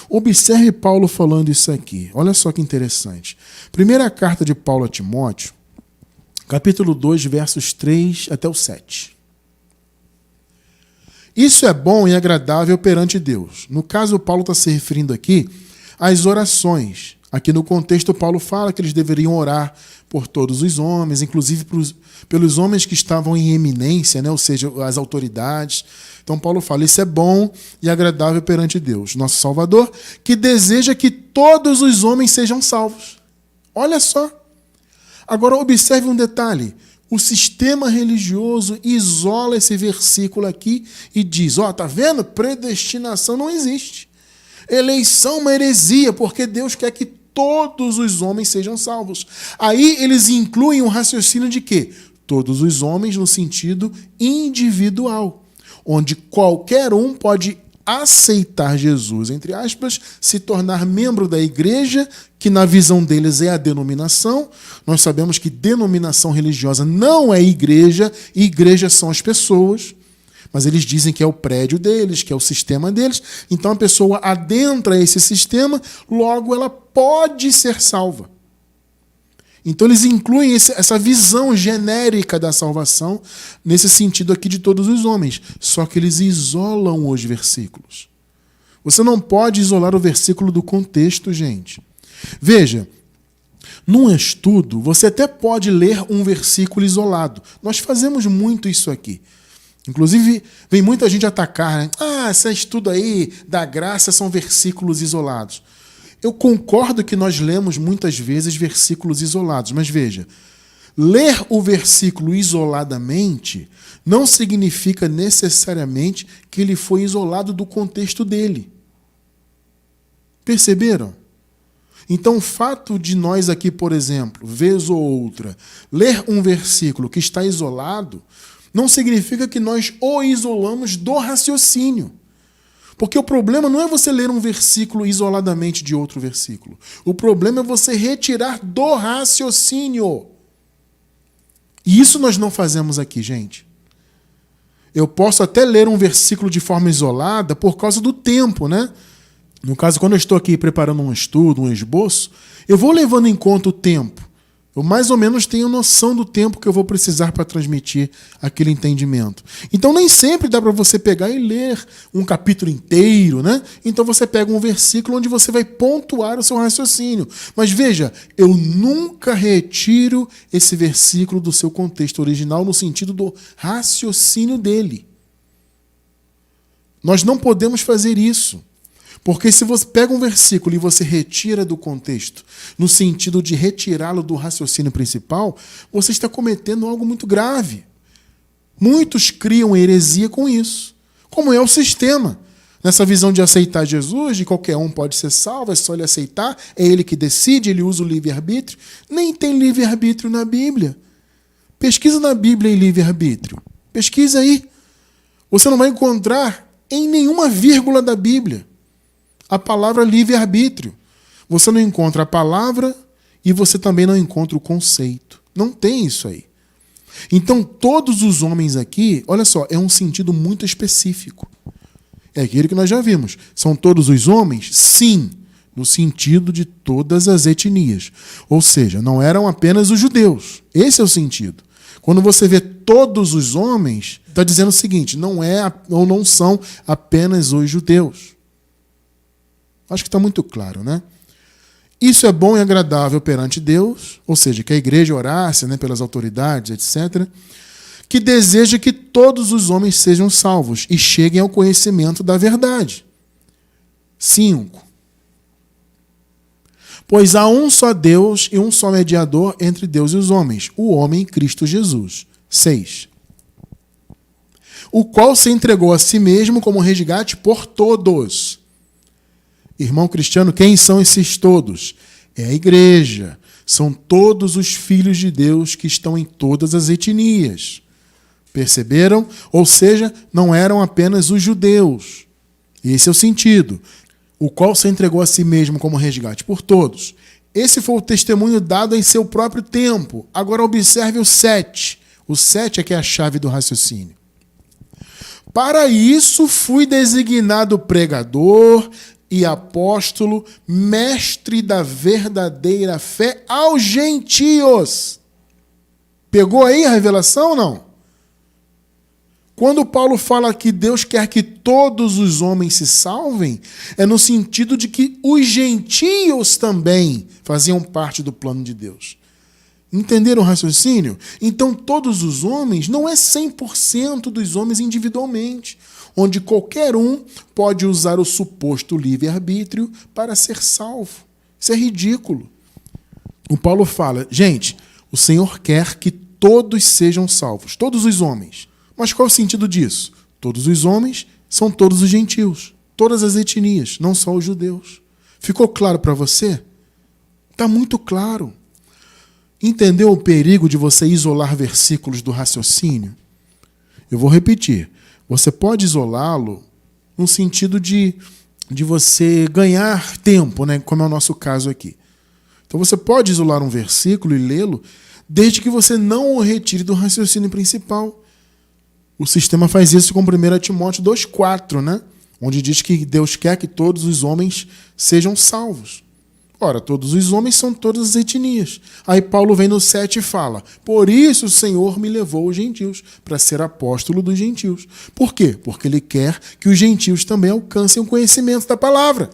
Observe Paulo falando isso aqui. Olha só que interessante. Primeira carta de Paulo a Timóteo, capítulo 2, versos 3 até o 7. Isso é bom e agradável perante Deus. No caso, Paulo está se referindo aqui às orações. Aqui no contexto, Paulo fala que eles deveriam orar por todos os homens, inclusive pelos homens que estavam em eminência, né? Ou seja, as autoridades. Então, Paulo fala, isso é bom e agradável perante Deus, nosso Salvador, que deseja que todos os homens sejam salvos. Olha só. Agora, observe um detalhe. O sistema religioso isola esse versículo aqui e diz, ó, tá vendo? Predestinação não existe. Eleição é uma heresia, porque Deus quer que todos os homens sejam salvos. Aí eles incluem um raciocínio de quê? Todos os homens no sentido individual, onde qualquer um pode aceitar Jesus, entre aspas, se tornar membro da igreja, que na visão deles é a denominação. Nós sabemos que denominação religiosa não é igreja, igreja são as pessoas, mas eles dizem que é o prédio deles, que é o sistema deles. Então a pessoa adentra esse sistema, logo ela pode ser salva. Então eles incluem essa visão genérica da salvação nesse sentido aqui de todos os homens. Só que eles isolam os versículos. Você não pode isolar o versículo do contexto, gente. Veja, num estudo, você até pode ler um versículo isolado. Nós fazemos muito isso aqui. Inclusive, vem muita gente atacar, né? Esse estudo aí da graça são versículos isolados. Eu concordo que nós lemos muitas vezes versículos isolados, mas veja, ler o versículo isoladamente não significa necessariamente que ele foi isolado do contexto dele. Perceberam? Então, o fato de nós aqui, por exemplo, vez ou outra, ler um versículo que está isolado, não significa que nós o isolamos do raciocínio. Porque o problema não é você ler um versículo isoladamente de outro versículo. O problema é você retirar do raciocínio. E isso nós não fazemos aqui, gente. Eu posso até ler um versículo de forma isolada por causa do tempo, né? No caso, quando eu estou aqui preparando um estudo, um esboço, eu vou levando em conta o tempo. Eu mais ou menos tenho noção do tempo que eu vou precisar para transmitir aquele entendimento. Então nem sempre dá para você pegar e ler um capítulo inteiro, né? Então você pega um versículo onde você vai pontuar o seu raciocínio. Mas veja, eu nunca retiro esse versículo do seu contexto original no sentido do raciocínio dele. Nós não podemos fazer isso. Porque se você pega um versículo e você retira do contexto, no sentido de retirá-lo do raciocínio principal, você está cometendo algo muito grave. Muitos criam heresia com isso, como é o sistema. Nessa visão de aceitar Jesus, de qualquer um pode ser salvo, é só ele aceitar, é ele que decide, ele usa o livre-arbítrio. Nem tem livre-arbítrio na Bíblia. Pesquisa na Bíblia em livre-arbítrio. Pesquisa aí. Você não vai encontrar em nenhuma vírgula da Bíblia a palavra livre-arbítrio. Você não encontra a palavra e você também não encontra o conceito. Não tem isso aí. Então, todos os homens aqui, olha só, é um sentido muito específico. É aquilo que nós já vimos. São todos os homens? Sim, no sentido de todas as etnias. Ou seja, não eram apenas os judeus. Esse é o sentido. Quando você vê todos os homens, está dizendo o seguinte, não é ou não são apenas os judeus. Acho que está muito claro, né? Isso é bom e agradável perante Deus, ou seja, que a igreja orasse, né, pelas autoridades, etc., que deseja que todos os homens sejam salvos e cheguem ao conhecimento da verdade. 5. Pois há um só Deus e um só mediador entre Deus e os homens, o homem Cristo Jesus. 6. O qual se entregou a si mesmo como resgate por todos. Irmão cristiano, quem são esses todos? É a igreja. São todos os filhos de Deus que estão em todas as etnias. Perceberam? Ou seja, não eram apenas os judeus. Esse é o sentido. O qual se entregou a si mesmo como resgate por todos. Esse foi o testemunho dado em seu próprio tempo. Agora observe o 7. O 7 é que é a chave do raciocínio. Para isso fui designado pregador, e apóstolo, mestre da verdadeira fé aos gentios. Pegou aí a revelação ou não? Quando Paulo fala que Deus quer que todos os homens se salvem, é no sentido de que os gentios também faziam parte do plano de Deus. Entenderam o raciocínio? Então, todos os homens, não é 100% dos homens individualmente, onde qualquer um pode usar o suposto livre-arbítrio para ser salvo. Isso é ridículo. O Paulo fala, gente, o Senhor quer que todos sejam salvos, todos os homens. Mas qual é o sentido disso? Todos os homens são todos os gentios, todas as etnias, não só os judeus. Ficou claro para você? Está muito claro. Entendeu o perigo de você isolar versículos do raciocínio? Eu vou repetir. Você pode isolá-lo no sentido de você ganhar tempo, né? Como é o nosso caso aqui. Então você pode isolar um versículo e lê-lo, desde que você não o retire do raciocínio principal. O sistema faz isso com 1 Timóteo 2,4, né? Onde diz que Deus quer que todos os homens sejam salvos. Ora, todos os homens são todas as etnias. Aí Paulo vem no 7 e fala, por isso o Senhor me levou aos gentios, para ser apóstolo dos gentios. Por quê? Porque ele quer que os gentios também alcancem o conhecimento da palavra.